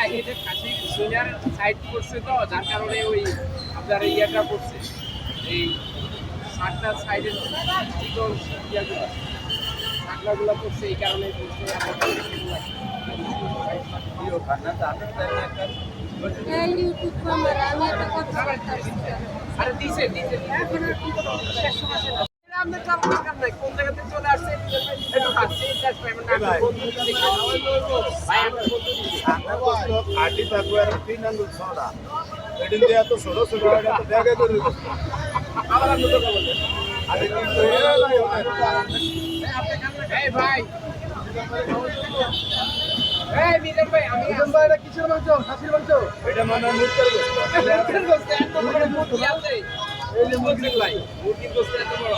এটা খাসি senior side করছে তো যার কারণে ওই আপনার ইয়েটা করছে এই শাকটার সাইডের চিকন ইয়াগুলো শাকলাগুলো করছে এই কারণে করছে আরে দিছে দিছে এখন শেষ সময় আমাদের চাপ দরকার নাই কোন জায়গা থেকে চলে আসছে একটু খাচ্ছি ক্যাশ পেমেন্ট না ভাই আমরা বলতে দিচ্ছি আটি থাকবে আর 3 আঙ্গুল ছড়া এদিন দিয়ে এত ছোট ছোট এটা তো দেখে করে আবার আমরা তো বলতে আরে কিন্তু এই ভাই এই মিজান ভাই আমি ভাই এটা কিসের মাংস খাসির মাংস এটা মানে মুরগির গোশত একদম মুরগি আছে এই যে মুরগি ভাই মুরগির গোশত এত বড়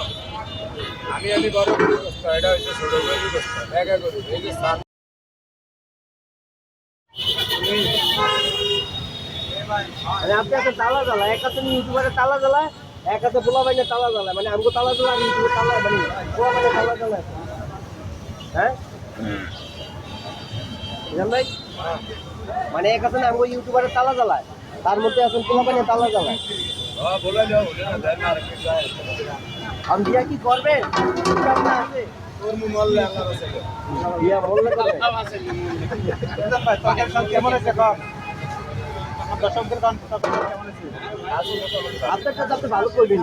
আমি বড় করে গোশত এটা হচ্ছে ছোট করে গোশত দেখা করে এই যে সাত মানে আপনি একটা তালা জ্বালা এক হাতে ইউটিউবারে তালা জ্বালায় এক হাতে পোলা বাইনে তালা জ্বালায় মানে আমাকে তালা জ্বালা আর ইউটিউবে তালা মানে পোলা বাইনে তালা জ্বালায় হ্যাঁ বুঝলেন ভাই মানে এক হাতে আমাকে ইউটিউবারে তালা জ্বালায় তার মধ্যে এখন পোলা বাইনে তালা জ্বালায় হ্যাঁ বলে যাও না দেন আর কি চাই আমি দিয়া কি করবেন না আছে তোর মু মল্লে আল্লাহ রাসূল দিয়া বললে করবে আল্লাহ আছে ভাই তোর সাথে কেমন আছে কম দর্শকদের গান কেমন আছে আপনার সাথে আপনি ভালো করবেন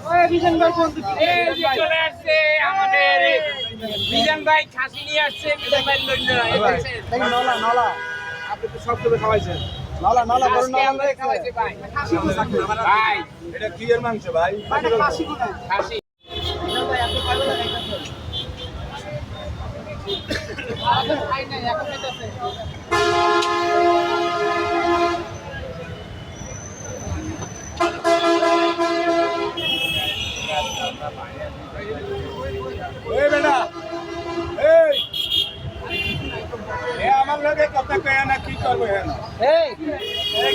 ওই বিজন ভাই কোন দিকে এই যে চলে আসছে আমাদের বিজন ভাই খাসি নিয়ে আসছে বিজন ভাই লইলো তাই নলা নলা আপনি তো সব করে খাওয়াইছেন নলা নলা করুন আজকে আমরা খাওয়াইছি ভাই খাসি ভাই এটা কি এর মাংস ভাই খাসি খাসি ভাই আপনি পাগল লাগাইতেছেন খাই নাই এখন খাইতেছে এই বেটা এই এ আমার লগে কথা কয় না কি করবে হ্যাঁ এই